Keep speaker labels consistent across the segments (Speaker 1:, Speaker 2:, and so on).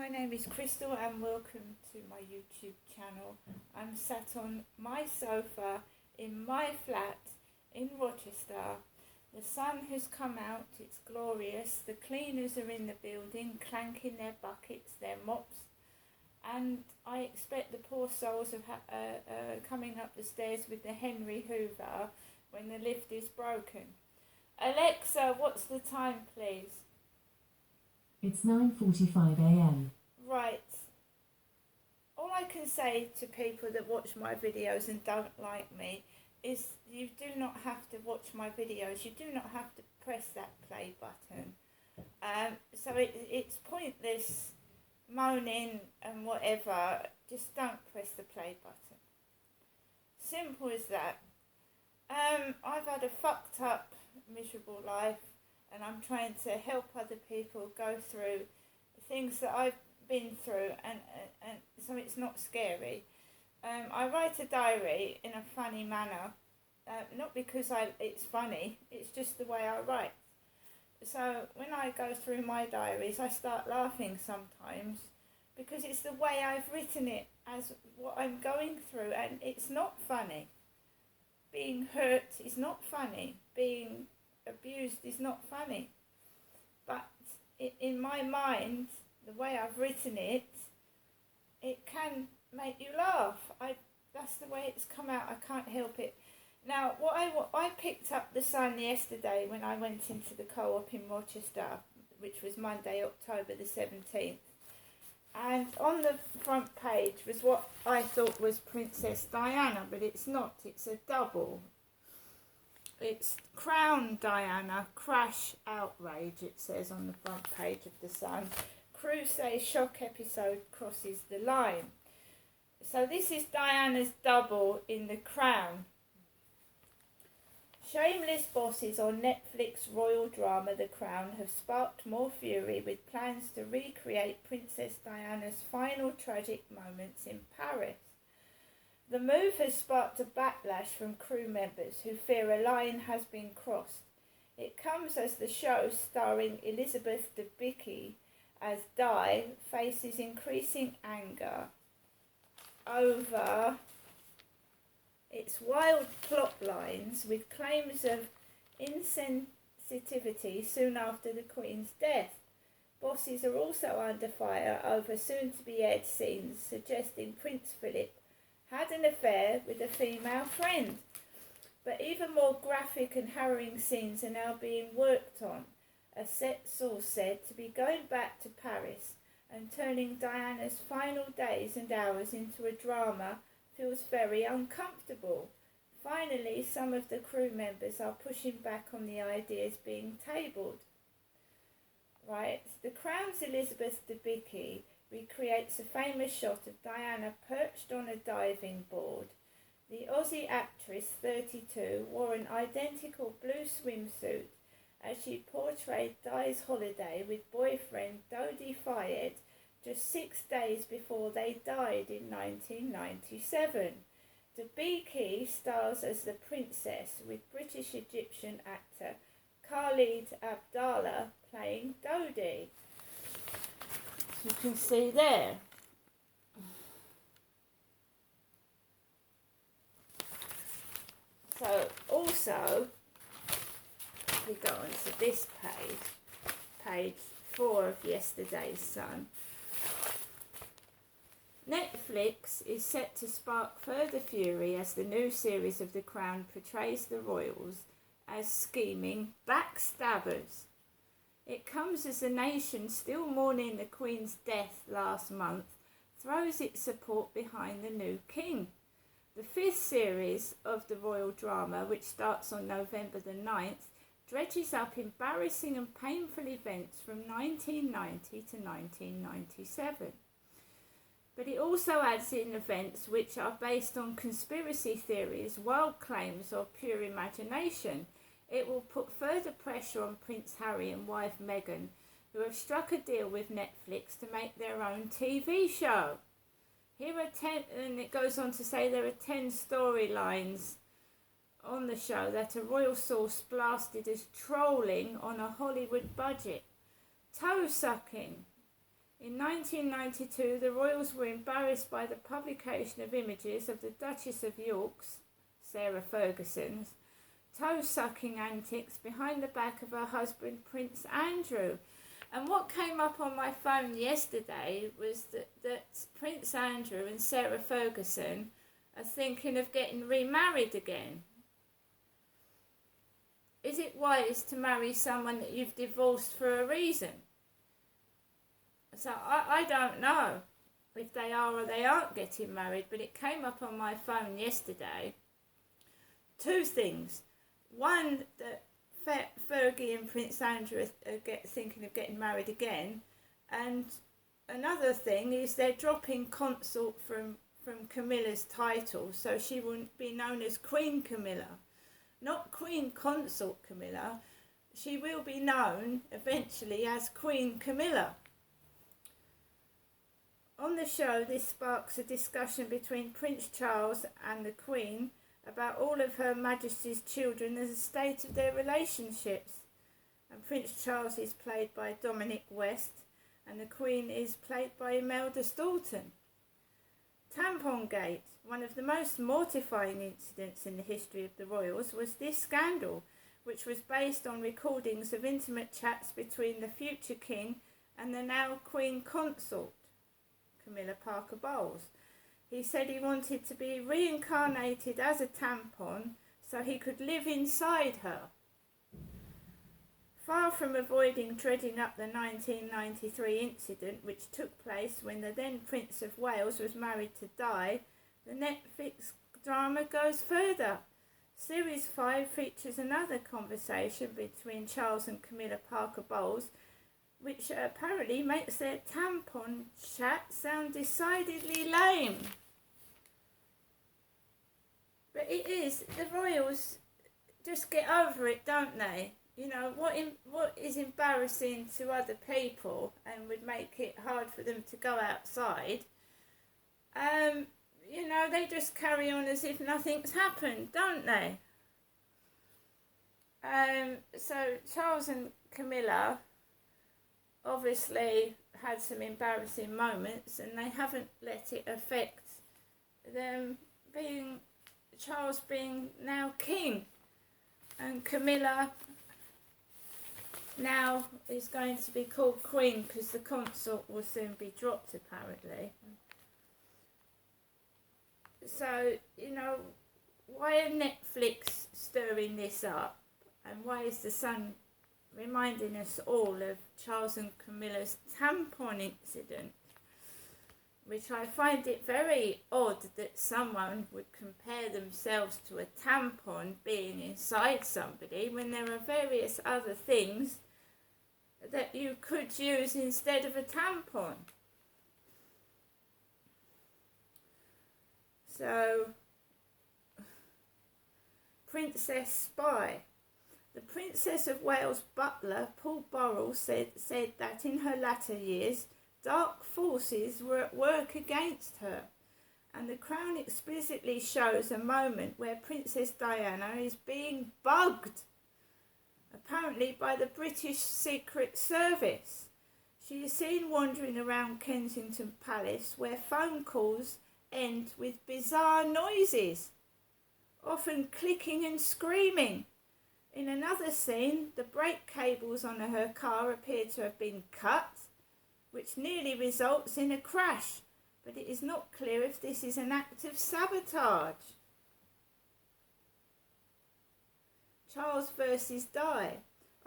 Speaker 1: name is Crystal and welcome to my YouTube channel. I'm sat on my sofa in my flat in Rochester. The sun has come out, it's glorious. The cleaners are in the building clanking their buckets, their mops, and I expect the poor souls of coming up the stairs with the Henry Hoover when the lift is broken. Alexa, what's the time, please?
Speaker 2: It's 9:45 a.m.
Speaker 1: Right. All I can say to people that watch my videos and don't like me is you do not have to watch my videos. You do not have to press that play button. So it's pointless moaning and whatever. Just don't press the play button. Simple as that. I've had a fucked up, miserable life, and I'm trying to help other people go through things that I've been through, and so it's not scary. I write a diary in a funny manner, not because it's funny, it's just the way I write. So when I go through my diaries, I start laughing sometimes because it's the way I've written it as what I'm going through, and it's not funny. Being hurt is not funny. Being abused is not funny. But in my mind, the way I've written it, it can make you laugh. That's the way it's come out. I can't help it. Now, I picked up the Sun yesterday when I went into the co-op in Rochester, which was Monday, October the 17th. And on the front page was what I thought was Princess Diana, but it's not. It's a double. It's Crown Diana, crash outrage, it says on the front page of the Sun. Crew say shock episode crosses the line. So this is Diana's double in the Crown. Shameless bosses on Netflix royal drama The Crown have sparked more fury with plans to recreate Princess Diana's final tragic moments in Paris. The move has sparked a backlash from crew members who fear a line has been crossed. It comes as the show, starring Elizabeth Debicki as Di, faces increasing anger over its wild plot lines with claims of insensitivity soon after the Queen's death. Bosses are also under fire over soon-to-be-aired scenes suggesting Prince Philip had an affair with a female friend. But even more graphic and harrowing scenes are now being worked on, a set source said, to be going back to Paris and turning Diana's final days and hours into a drama feels very uncomfortable. Finally, some of the crew members are pushing back on the ideas being tabled. Right, The Crown's Elizabeth Debicki recreates a famous shot of Diana perched on a diving board. The Aussie actress, 32, wore an identical blue swimsuit as she portrayed Di's holiday with boyfriend Dodi Fayed just 6 days before they died in 1997. Debicki stars as the princess, with British Egyptian actor Khalid Abdallah playing Dodi. You can see there. So also, if we go on to this page 4 of yesterday's Sun, Netflix is set to spark further fury as the new series of The Crown portrays the royals as scheming backstabbers. It comes as the nation, still mourning the Queen's death last month, throws its support behind the new king. The 5th series of the royal drama, which starts on November the 9th, dredges up embarrassing and painful events from 1990 to 1997. But it also adds in events which are based on conspiracy theories, wild claims or pure imagination. It will put further pressure on Prince Harry and wife Meghan, who have struck a deal with Netflix to make their own TV show. Here are 10, and it goes on to say there are 10 storylines on the show that a royal source blasted as trolling on a Hollywood budget. Toe sucking, In 1992, the royals were embarrassed by the publication of images of the Duchess of York's, Sarah Ferguson's, toe-sucking antics behind the back of her husband, Prince Andrew. And what came up on my phone yesterday was that Prince Andrew and Sarah Ferguson are thinking of getting remarried again. Is it wise to marry someone that you've divorced for a reason? So I don't know if they are or they aren't getting married, but it came up on my phone yesterday. Two things. One, that Fergie and Prince Andrew are thinking of getting married again. And another thing is they're dropping consort from Camilla's title, so she wouldn't be known as Queen Camilla. Not Queen Consort Camilla. She will be known eventually as Queen Camilla. On the show, this sparks a discussion between Prince Charles and the Queen about all of Her Majesty's children and the state of their relationships. And Prince Charles is played by Dominic West and the Queen is played by Imelda Staunton. Tampongate, one of the most mortifying incidents in the history of the royals, was this scandal, which was based on recordings of intimate chats between the future king and the now Queen Consort, Camilla Parker Bowles. He said he wanted to be reincarnated as a tampon so he could live inside her. Far from avoiding dredging up the 1993 incident, which took place when the then Prince of Wales was married to Di, the Netflix drama goes further. Series 5 features another conversation between Charles and Camilla Parker Bowles, which apparently makes their tampon chat sound decidedly lame. But it is, the royals just get over it, don't they? You know, what is embarrassing to other people and would make it hard for them to go outside, you know, they just carry on as if nothing's happened, don't they? So Charles and Camilla obviously had some embarrassing moments and they haven't let it affect them Charles being now king, and Camilla now is going to be called Queen because the consort will soon be dropped apparently. So, you know, why are Netflix stirring this up, and why is the Sun reminding us all of Charles and Camilla's tampon incident, which I find it very odd that someone would compare themselves to a tampon being inside somebody when there are various other things that you could use instead of a tampon. So, Princess Spy. The Princess of Wales butler, Paul Burrell, said that in her latter years, dark forces were at work against her, and the Crown explicitly shows a moment where Princess Diana is being bugged, apparently by the British Secret Service. She is seen wandering around Kensington Palace, where phone calls end with bizarre noises, often clicking and screaming. In another scene, the brake cables on her car appear to have been cut, which nearly results in a crash, but it is not clear if this is an act of sabotage. Charles versus Di.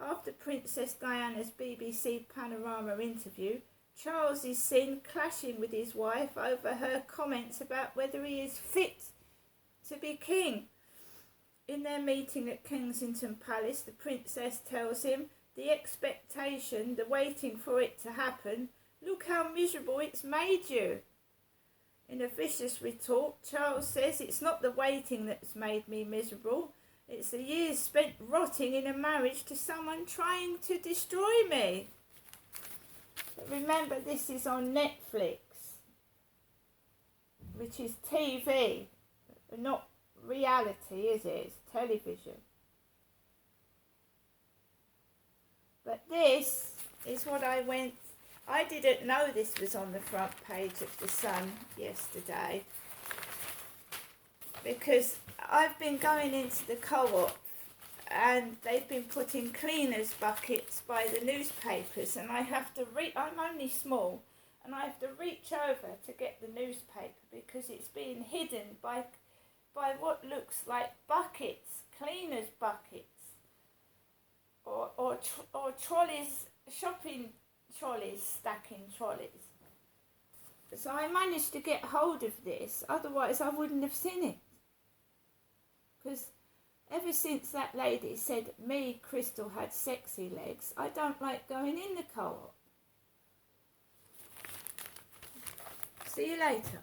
Speaker 1: After Princess Diana's BBC Panorama interview, Charles is seen clashing with his wife over her comments about whether he is fit to be king. In their meeting at Kensington Palace, the princess tells him, the expectation, the waiting for it to happen, look how miserable it's made you. In a vicious retort, Charles says, it's not the waiting that's made me miserable, it's the years spent rotting in a marriage to someone trying to destroy me. But remember, this is on Netflix, which is TV, not reality, is it? It's television. But this is what I went I didn't know this was on the front page of the Sun yesterday, because I've been going into the co-op and they've been putting cleaners buckets by the newspapers, and I have to I'm only small, and I have to reach over to get the newspaper because it's being hidden by what looks like buckets, cleaners buckets, or trolleys, shopping trolleys, stacking trolleys. So I managed to get hold of this, otherwise I wouldn't have seen it. Because ever since that lady said me, Crystal, had sexy legs, I don't like going in the co-op. See you later.